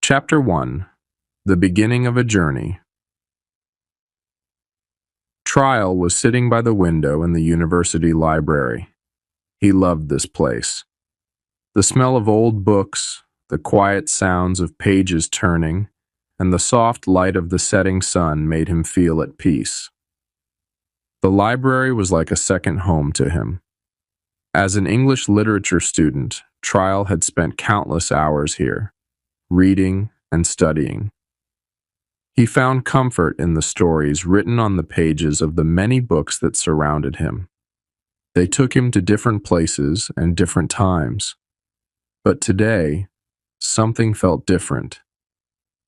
Chapter 1. The Beginning of a Journey. Trial was sitting by the window in the university library. He loved this place. The smell of old books, the quiet sounds of pages turning, and the soft light of the setting sun made him feel at peace. The library was like a second home to him. As an English literature student, Trial had spent countless hours here, reading and studying. He found comfort in the stories written on the pages of the many books that surrounded him. They took him to different places and different times. But today, something felt different.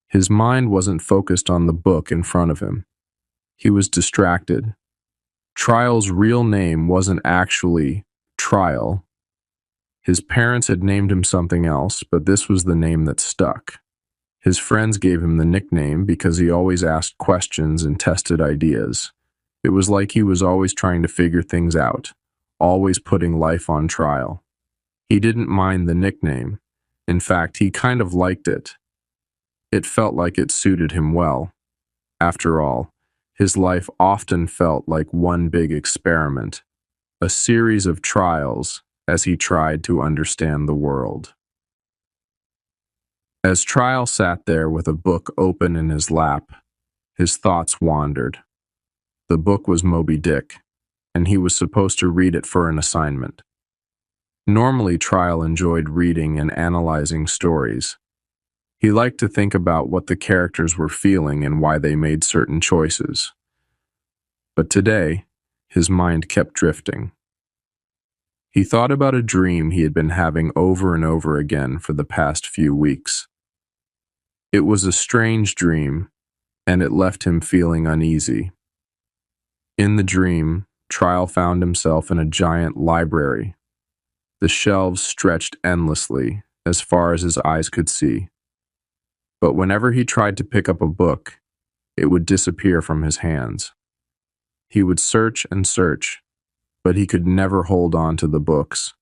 His mind wasn't focused on the book in front of him. He was distracted. Trial's real name wasn't actually Trial. His parents had named him something else, but this was the name that stuck. His friends gave him the nickname because he always asked questions and tested ideas. It was like he was always trying to figure things out, always putting life on trial. He didn't mind the nickname. In fact, he kind of liked it. It felt like it suited him well. After all, his life often felt like one big experiment, a series of trials as he tried to understand the world. As Trial sat there with a book open in his lap, his thoughts wandered. The book was Moby Dick, and he was supposed to read it for an assignment. Normally, Trial enjoyed reading and analyzing stories. He liked to think about what the characters were feeling and why they made certain choices. But today, his mind kept drifting. He thought about a dream he had been having over and over again for the past few weeks. It was a strange dream, and it left him feeling uneasy. In the dream, Trial found himself in a giant library. The shelves stretched endlessly, as far as his eyes could see. But whenever he tried to pick up a book, it would disappear from his hands. He would search and search, but he could never hold on to the books.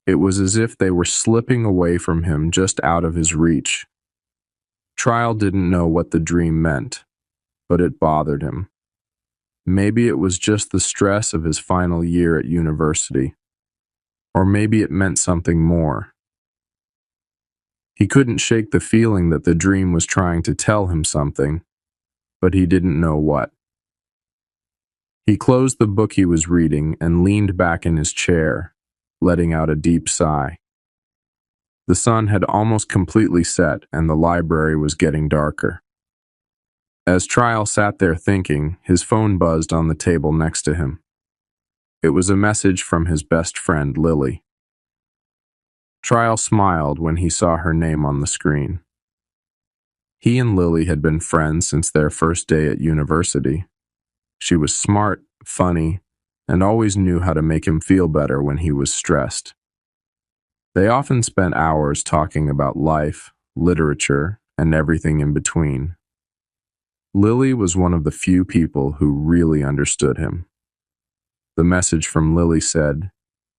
It was as if they were slipping away from him just out of his reach. Trial didn't know what the dream meant, but it bothered him. Maybe it was just the stress of his final year at university, or maybe it meant something more. He couldn't shake the feeling that the dream was trying to tell him something, but he didn't know what. He closed the book he was reading and leaned back in his chair, letting out a deep sigh. The sun had almost completely set and the library was getting darker. As Trial sat there thinking, his phone buzzed on the table next to him. It was a message from his best friend, Lily. Trial smiled when he saw her name on the screen. He and Lily had been friends since their first day at university. She was smart, funny, and always knew how to make him feel better when he was stressed. They often spent hours talking about life, literature, and everything in between. Lily was one of the few people who really understood him. The message from Lily said,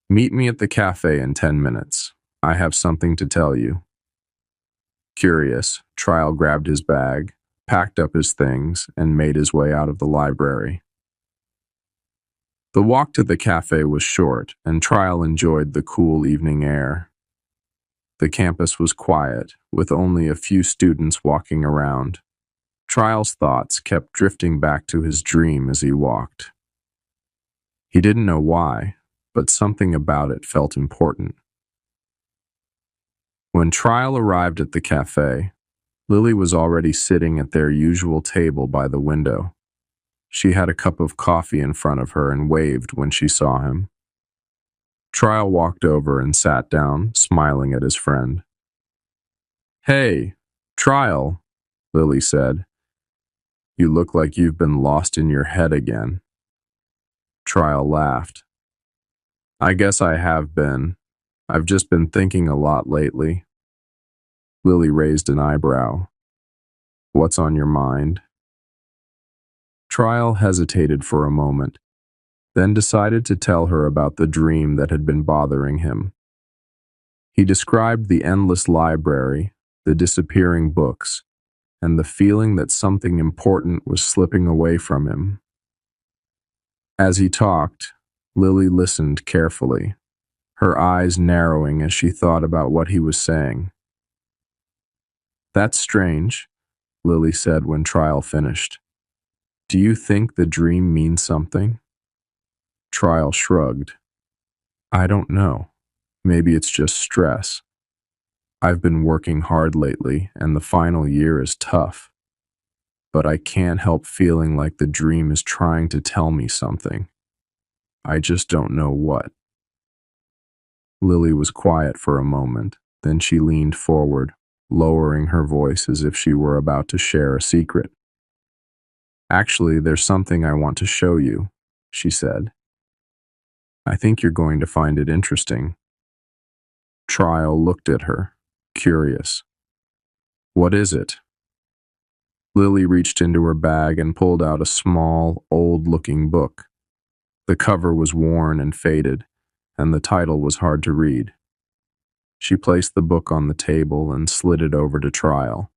"Meet me at the cafe in 10 minutes. I have something to tell you." Curious, Trial grabbed his bag, packed up his things, and made his way out of the library. The walk to the cafe was short, and Trial enjoyed the cool evening air. The campus was quiet, with only a few students walking around. Trial's thoughts kept drifting back to his dream as he walked. He didn't know why, but something about it felt important. When Trial arrived at the cafe, Lily was already sitting at their usual table by the window. She had a cup of coffee in front of her and waved when she saw him. Trial walked over and sat down, smiling at his friend. "Hey, Trial," Lily said. "You look like you've been lost in your head again." Trial laughed. "I guess I have been. I've just been thinking a lot lately." Lily raised an eyebrow. "What's on your mind?" Trial hesitated for a moment, then decided to tell her about the dream that had been bothering him. He described the endless library, the disappearing books, and the feeling that something important was slipping away from him. As he talked, Lily listened carefully, her eyes narrowing as she thought about what he was saying. "That's strange," Lily said when Trial finished. "Do you think the dream means something?" Trial shrugged. "I don't know. Maybe it's just stress. I've been working hard lately, and the final year is tough. But I can't help feeling like the dream is trying to tell me something. I just don't know what." Lily was quiet for a moment, then she leaned forward, lowering her voice as if she were about to share a secret. "Actually, there's something I want to show you," she said. "I think you're going to find it interesting." Trial looked at her, curious. "What is it?" Lily reached into her bag and pulled out a small, old-looking book. The cover was worn and faded, and the title was hard to read. She placed the book on the table and slid it over to Trial.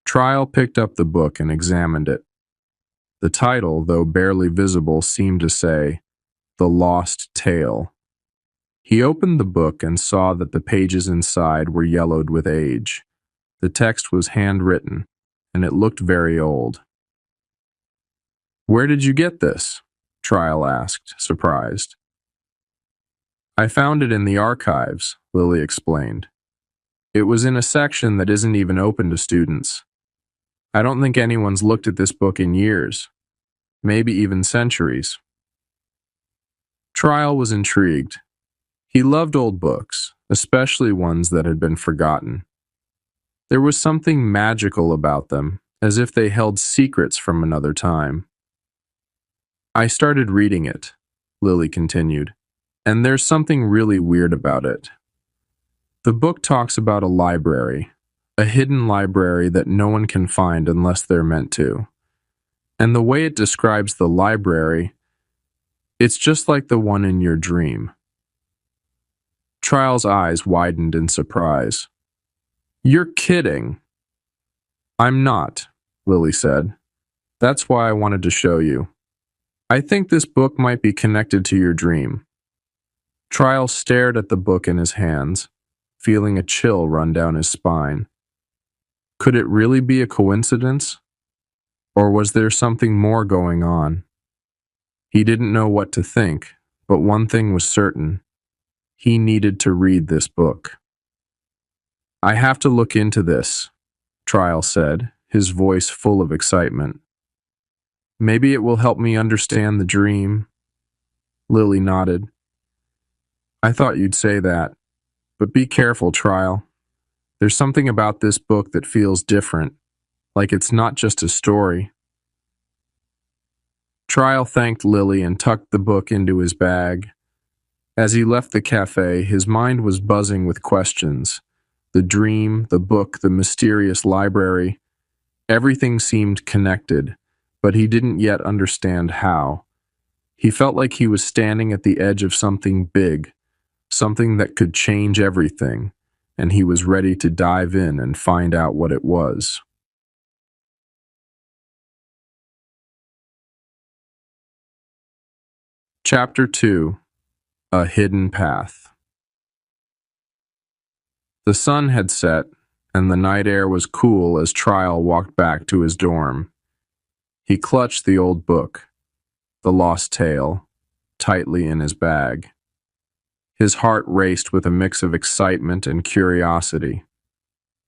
Trial picked up the book and examined it. The title, though barely visible, seemed to say, "The Lost Tale." He opened the book and saw that the pages inside were yellowed with age. The text was handwritten, and it looked very old. "Where did you get this?" Trial asked, surprised. "I found it in the archives," Lily explained. "It was in a section that isn't even open to students. I don't think anyone's looked at this book in years, maybe even centuries." Trial was intrigued. He loved old books, especially ones that had been forgotten. There was something magical about them, as if they held secrets from another time. "I started reading it," Lily continued, "and there's something really weird about it. The book talks about a library, a hidden library that no one can find unless they're meant to. And the way it describes the library, it's just like the one in your dream." Trial's eyes widened in surprise. "You're kidding." "I'm not," Lily said. "That's why I wanted to show you. I think this book might be connected to your dream." Trial stared at the book in his hands, feeling a chill run down his spine. Could it really be a coincidence? Or was there something more going on? He didn't know what to think, but one thing was certain. He needed to read this book. "I have to look into this," Trial said, his voice full of excitement. "Maybe it will help me understand the dream." Lily nodded. "I thought you'd say that. But be careful, Trial. There's something about this book that feels different, like it's not just a story." Trial thanked Lily and tucked the book into his bag. As he left the cafe, his mind was buzzing with questions. The dream, the book, the mysterious library. Everything seemed connected, but he didn't yet understand how. He felt like he was standing at the edge of something big, something that could change everything, and he was ready to dive in and find out what it was. Chapter 2: A Hidden Path. The sun had set, and the night air was cool as Trial walked back to his dorm. He clutched the old book, The Lost Tale, tightly in his bag. His heart raced with a mix of excitement and curiosity.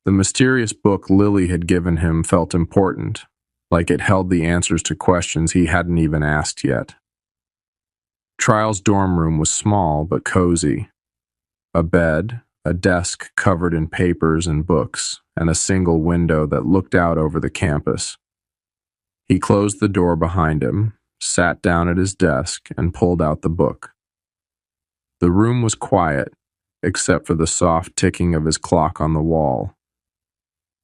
The mysterious book Lily had given him felt important, like it held the answers to questions he hadn't even asked yet. Trial's dorm room was small but cozy. A bed, a desk covered in papers and books, and a single window that looked out over the campus. He closed the door behind him, sat down at his desk, and pulled out the book. The room was quiet, except for the soft ticking of his clock on the wall.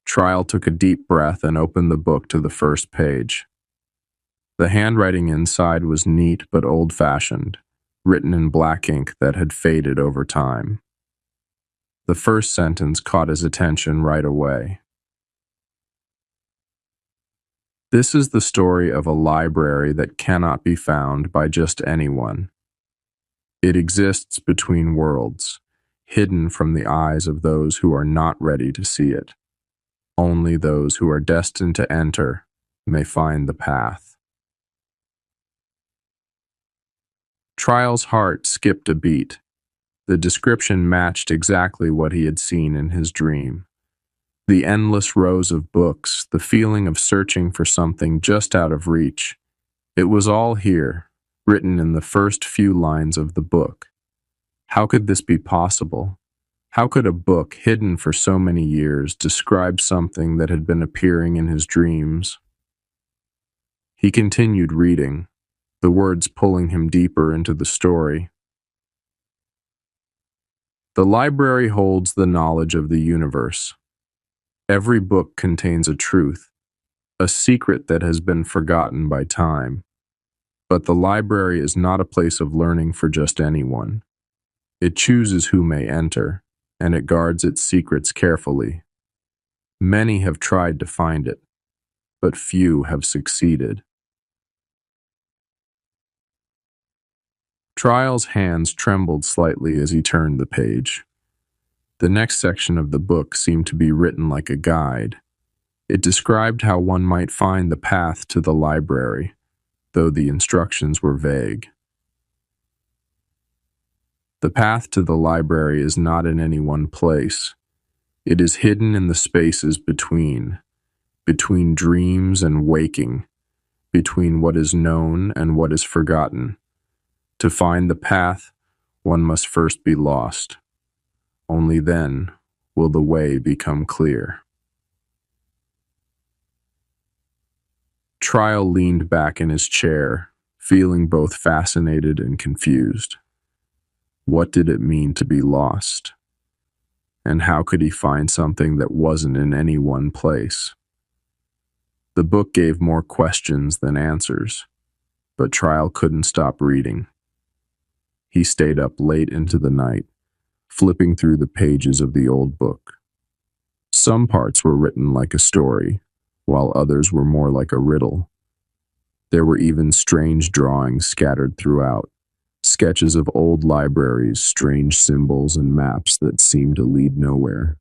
Trial took a deep breath and opened the book to the first page. The handwriting inside was neat but old-fashioned, written in black ink that had faded over time. The first sentence caught his attention right away. This is the story of a library that cannot be found by just anyone. It exists between worlds, hidden from the eyes of those who are not ready to see it. Only those who are destined to enter may find the path. Trial's heart skipped a beat. The description matched exactly what he had seen in his dream. The endless rows of books, the feeling of searching for something just out of reach. It was all here, written in the first few lines of the book. How could this be possible? How could a book hidden for so many years describe something that had been appearing in his dreams? He continued reading, the words pulling him deeper into the story. The library holds the knowledge of the universe. Every book contains a truth, a secret that has been forgotten by time. But the library is not a place of learning for just anyone. It chooses who may enter, and it guards its secrets carefully. Many have tried to find it, but few have succeeded. Trial's hands trembled slightly as he turned the page. The next section of the book seemed to be written like a guide. It described how one might find the path to the library, though the instructions were vague. The path to the library is not in any one place. It is hidden in the spaces between dreams and waking, between what is known and what is forgotten. To find the path, one must first be lost. Only then will the way become clear. Trial leaned back in his chair, feeling both fascinated and confused. What did it mean to be lost? And how could he find something that wasn't in any one place? The book gave more questions than answers, but Trial couldn't stop reading. He stayed up late into the night, flipping through the pages of the old book. Some parts were written like a story, while others were more like a riddle. There were even strange drawings scattered throughout, sketches of old libraries, strange symbols, and maps that seemed to lead nowhere.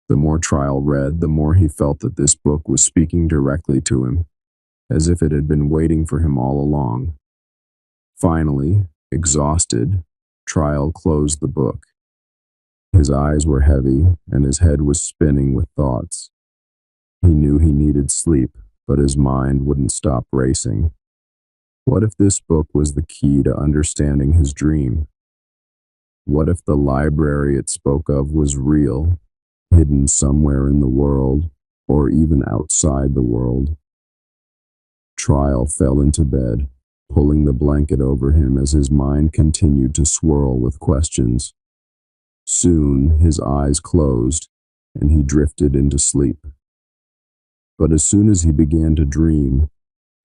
The more Trial read, the more he felt that this book was speaking directly to him, as if it had been waiting for him all along. Finally, exhausted, Trial closed the book. His eyes were heavy, and his head was spinning with thoughts. He knew he needed sleep, but his mind wouldn't stop racing. What if this book was the key to understanding his dream? What if the library it spoke of was real, hidden somewhere in the world, or even outside the world? Trial fell into bed, pulling the blanket over him as his mind continued to swirl with questions. Soon his eyes closed, and he drifted into sleep. But as soon as he began to dream,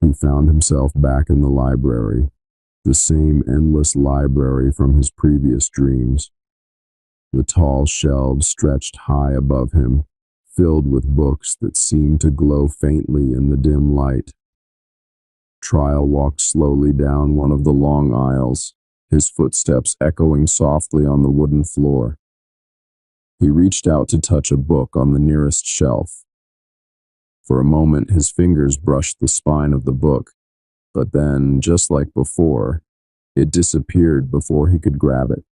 he found himself back in the library, the same endless library from his previous dreams. The tall shelves stretched high above him, filled with books that seemed to glow faintly in the dim light. Trial walked slowly down one of the long aisles, his footsteps echoing softly on the wooden floor. He reached out to touch a book on the nearest shelf. For a moment, his fingers brushed the spine of the book, but then, just like before, it disappeared before he could grab it.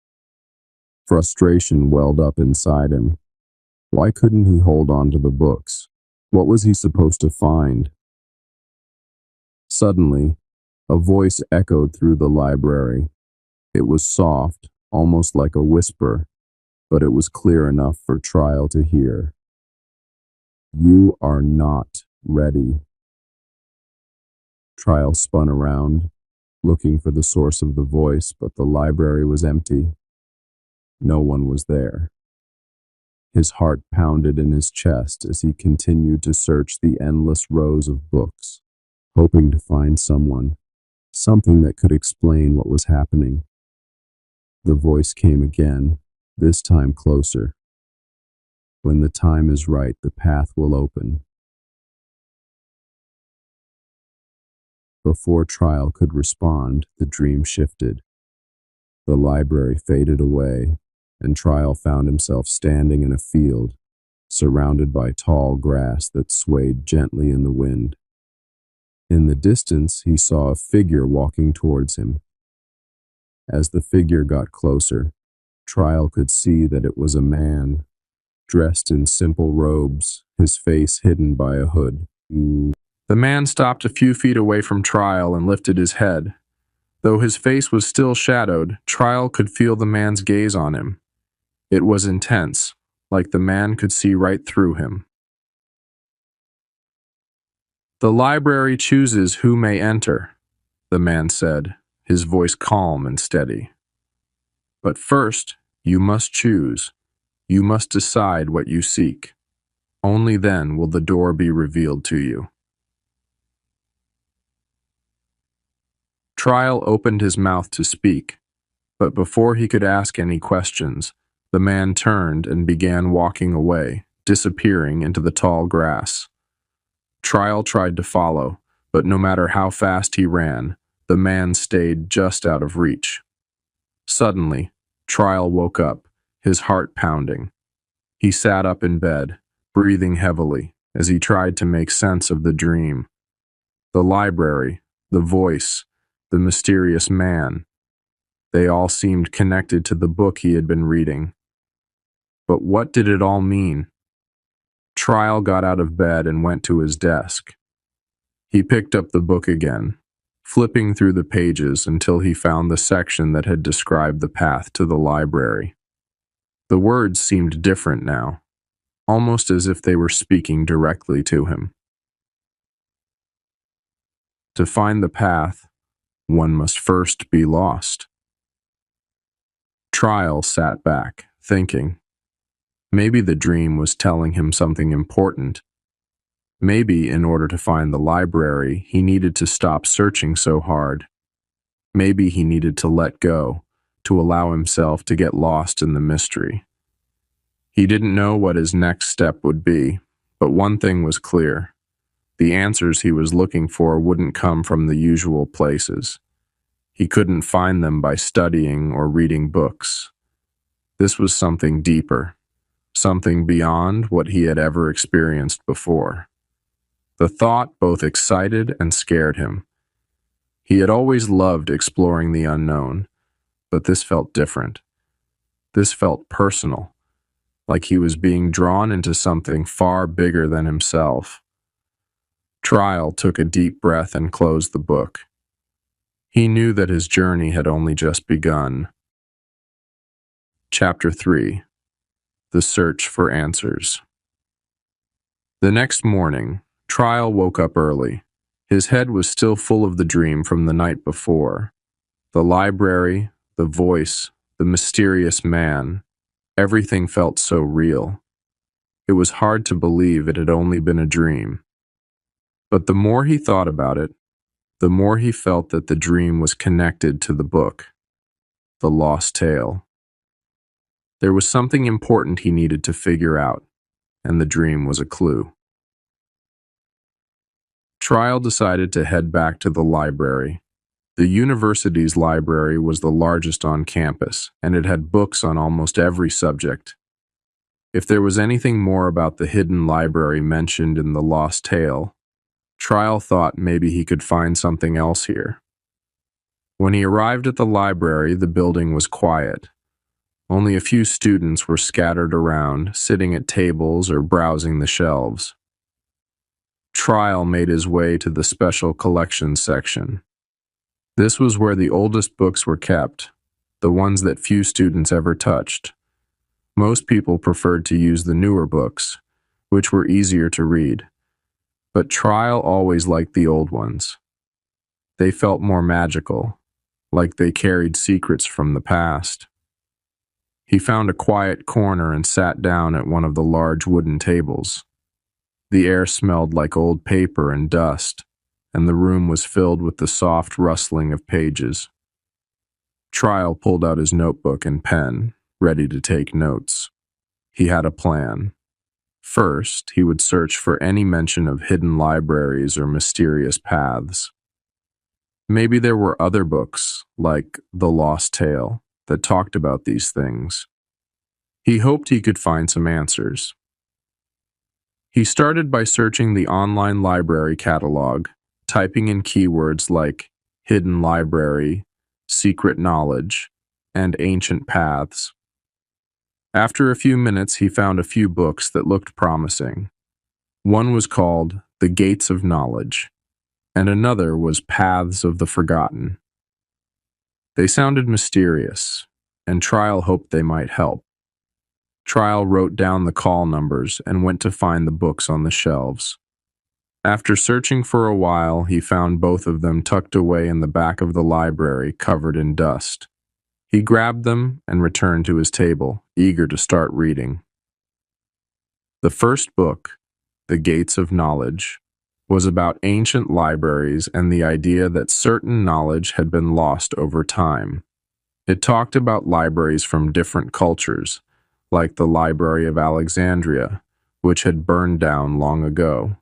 Frustration welled up inside him. Why couldn't he hold on to the books? What was he supposed to find? Suddenly, a voice echoed through the library. It was soft, almost like a whisper, but it was clear enough for Trial to hear. "You are not ready." Trial spun around, looking for the source of the voice, but the library was empty. No one was there. His heart pounded in his chest as he continued to search the endless rows of books, hoping to find someone, something that could explain what was happening. The voice came again, this time closer. "When the time is right, the path will open." Before Trial could respond, the dream shifted. The library faded away, and Trial found himself standing in a field, surrounded by tall grass that swayed gently in the wind. In the distance, he saw a figure walking towards him. As the figure got closer, Trial could see that it was a man, dressed in simple robes, his face hidden by a hood. The man stopped a few feet away from Trial and lifted his head. Though his face was still shadowed, Trial could feel the man's gaze on him. It was intense, like the man could see right through him. "The library chooses who may enter," the man said, his voice calm and steady. "But first, you must choose. You must decide what you seek. Only then will the door be revealed to you." Trial opened his mouth to speak, but before he could ask any questions, the man turned and began walking away, disappearing into the tall grass. Trial tried to follow, but no matter how fast he ran, the man stayed just out of reach. Suddenly, Trial woke up, his heart pounding. He sat up in bed, breathing heavily, as he tried to make sense of the dream. The library, the voice, the mysterious man, they all seemed connected to the book he had been reading. But what did it all mean? Trial got out of bed and went to his desk. He picked up the book again, flipping through the pages until he found the section that had described the path to the library. The words seemed different now, almost as if they were speaking directly to him. To find the path, one must first be lost. Trial sat back, thinking. Maybe the dream was telling him something important. Maybe in order to find the library, he needed to stop searching so hard. Maybe he needed to let go, to allow himself to get lost in the mystery. He didn't know what his next step would be, but one thing was clear. The answers he was looking for wouldn't come from the usual places. He couldn't find them by studying or reading books. This was something deeper, something beyond what he had ever experienced before. The thought both excited and scared him. He had always loved exploring the unknown, but this felt different. This felt personal, like he was being drawn into something far bigger than himself. Trial took a deep breath and closed the book. He knew that his journey had only just begun. Chapter 3: The Search for Answers. The next morning, Trial woke up early. His head was still full of the dream from the night before. The library, the voice, the mysterious man, everything felt so real. It was hard to believe it had only been a dream. But the more he thought about it, the more he felt that the dream was connected to the book, The Lost Tale. There was something important he needed to figure out, and the dream was a clue. Trial decided to head back to the library. The university's library was the largest on campus, and it had books on almost every subject. If there was anything more about the hidden library mentioned in The Lost Tale, Trial thought maybe he could find something else here. When he arrived at the library, the building was quiet. Only a few students were scattered around, sitting at tables or browsing the shelves. Trial made his way to the special collections section. This was where the oldest books were kept, the ones that few students ever touched. Most people preferred to use the newer books, which were easier to read. But Trial always liked the old ones. They felt more magical, like they carried secrets from the past. He found a quiet corner and sat down at one of the large wooden tables. The air smelled like old paper and dust, and the room was filled with the soft rustling of pages. Trial pulled out his notebook and pen, ready to take notes. He had a plan. First, he would search for any mention of hidden libraries or mysterious paths. Maybe there were other books, like The Lost Tale, that talked about these things. He hoped he could find some answers. He started by searching the online library catalog, typing in keywords like hidden library, secret knowledge, and ancient paths. After a few minutes, he found a few books that looked promising. One was called The Gates of Knowledge, and another was Paths of the Forgotten. They sounded mysterious, and Trial hoped they might help. Trial wrote down the call numbers and went to find the books on the shelves. After searching for a while, he found both of them tucked away in the back of the library, covered in dust. He grabbed them and returned to his table, eager to start reading. The first book, The Gates of Knowledge, was about ancient libraries and the idea that certain knowledge had been lost over time. It talked about libraries from different cultures, like the Library of Alexandria, which had burned down long ago.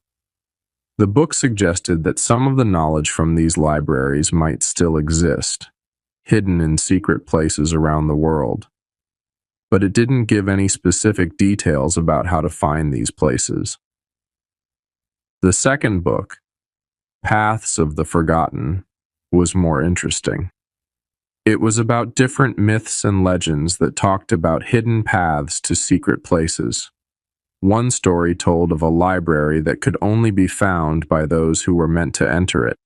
The book suggested that some of the knowledge from these libraries might still exist, hidden in secret places around the world. But it didn't give any specific details about how to find these places. The second book, Paths of the Forgotten, was more interesting. It was about different myths and legends that talked about hidden paths to secret places. One story told of a library that could only be found by those who were meant to enter it.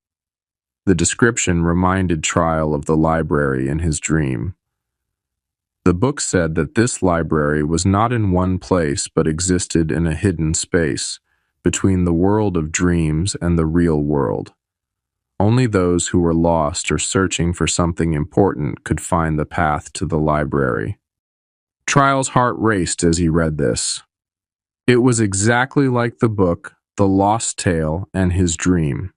The description reminded Trial of the library in his dream. The book said that this library was not in one place but existed in a hidden space between the world of dreams and the real world. Only those who were lost or searching for something important could find the path to the library. Trial's heart raced as he read this. It was exactly like the book, The Lost Tale, and his dream.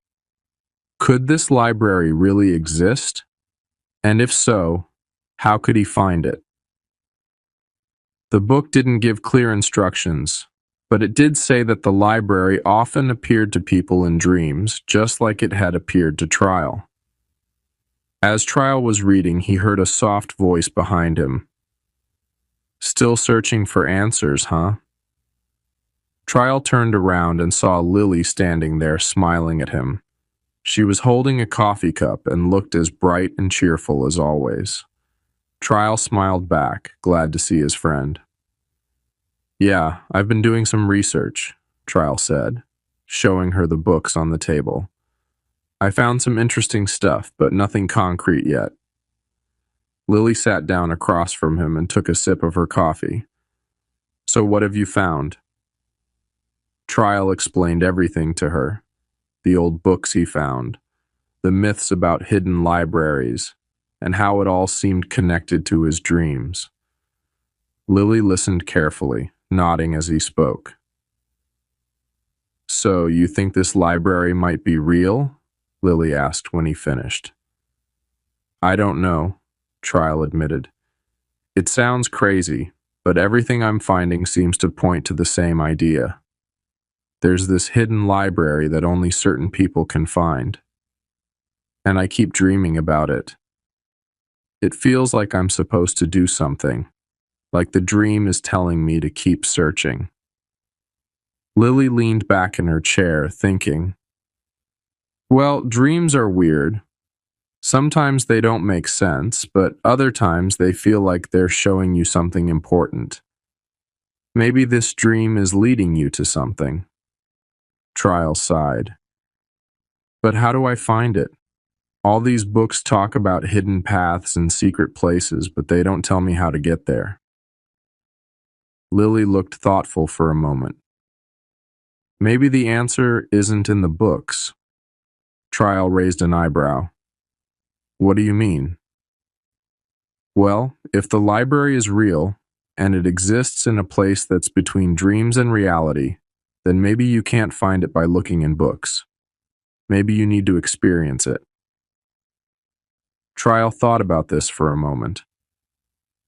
Could this library really exist? And if so, how could he find it? The book didn't give clear instructions, but it did say that the library often appeared to people in dreams, just like it had appeared to Trial. As Trial was reading, he heard a soft voice behind him. Still searching for answers, huh? Trial turned around and saw Lily standing there smiling at him. She was holding a coffee cup and looked as bright and cheerful as always. Trial smiled back, glad to see his friend. Yeah, I've been doing some research, Trial said, showing her the books on the table. I found some interesting stuff, but nothing concrete yet. Lily sat down across from him and took a sip of her coffee. So what have you found? Trial explained everything to her. The old books he found, the myths about hidden libraries, and how it all seemed connected to his dreams. Lily listened carefully, nodding as he spoke. So, you think this library might be real? Lily asked when he finished. I don't know, Trial admitted. It sounds crazy, but everything I'm finding seems to point to the same idea. There's this hidden library that only certain people can find. And I keep dreaming about it. It feels like I'm supposed to do something, like the dream is telling me to keep searching. Lily leaned back in her chair, thinking, well, dreams are weird. Sometimes they don't make sense, but other times they feel like they're showing you something important. Maybe this dream is leading you to something. Trial sighed. But how do I find it? All these books talk about hidden paths and secret places, but they don't tell me how to get there. Lily looked thoughtful for a moment. Maybe the answer isn't in the books. Trial raised an eyebrow. What do you mean? Well, if the library is real, and it exists in a place that's between dreams and reality, then maybe you can't find it by looking in books. Maybe you need to experience it. Trial thought about this for a moment.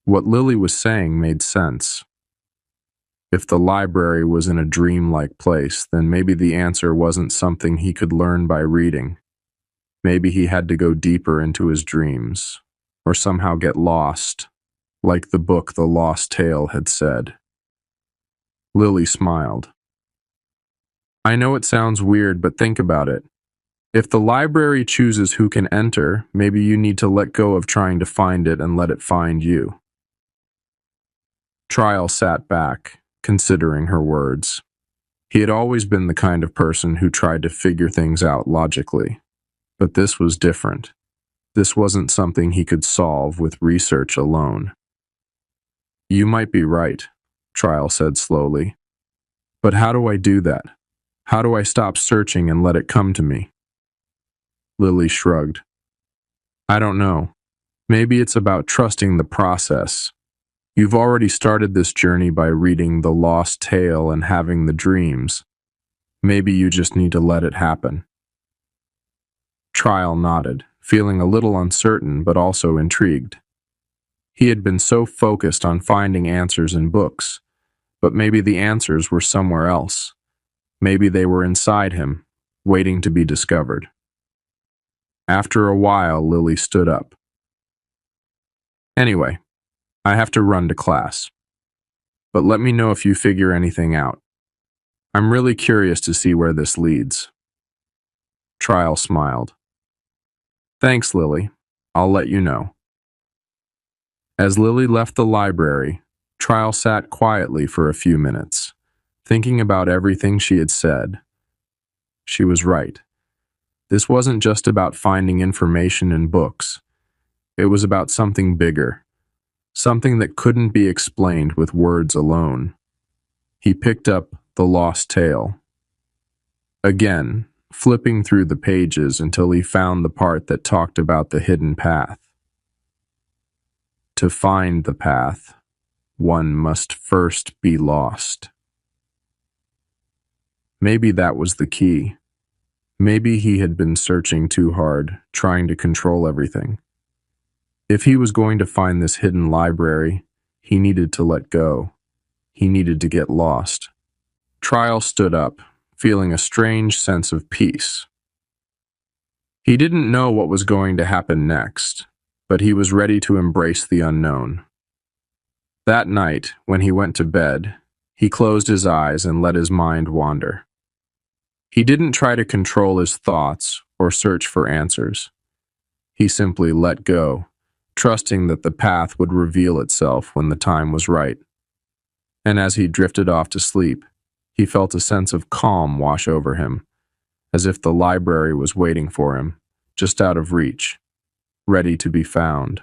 What Lily was saying made sense. If the library was in a dreamlike place, then maybe the answer wasn't something he could learn by reading. Maybe he had to go deeper into his dreams, or somehow get lost, like the book The Lost Tale had said. Lily smiled. I know it sounds weird, but think about it. If the library chooses who can enter, maybe you need to let go of trying to find it and let it find you. Trial sat back, considering her words. He had always been the kind of person who tried to figure things out logically. But this was different. This wasn't something he could solve with research alone. You might be right, Trial said slowly. But how do I do that? How do I stop searching and let it come to me? Lily shrugged. I don't know. Maybe it's about trusting the process. You've already started this journey by reading The Lost Tale and having the dreams. Maybe you just need to let it happen. Trial nodded, feeling a little uncertain but also intrigued. He had been so focused on finding answers in books, but maybe the answers were somewhere else. Maybe they were inside him, waiting to be discovered. After a while, Lily stood up. Anyway, I have to run to class. But let me know if you figure anything out. I'm really curious to see where this leads. Trial smiled. Thanks, Lily. I'll let you know. As Lily left the library, Trial sat quietly for a few minutes, thinking about everything she had said. She was right. This wasn't just about finding information in books. It was about something bigger, something that couldn't be explained with words alone. He picked up The Lost Tale. Again, flipping through the pages until he found the part that talked about the hidden path. To find the path, one must first be lost. Maybe that was the key. Maybe he had been searching too hard, trying to control everything. If he was going to find this hidden library, he needed to let go. He needed to get lost. Trial stood up, feeling a strange sense of peace. He didn't know what was going to happen next, but he was ready to embrace the unknown. That night, when he went to bed, he closed his eyes and let his mind wander. He didn't try to control his thoughts or search for answers. He simply let go, trusting that the path would reveal itself when the time was right. And as he drifted off to sleep, he felt a sense of calm wash over him, as if the library was waiting for him, just out of reach, ready to be found.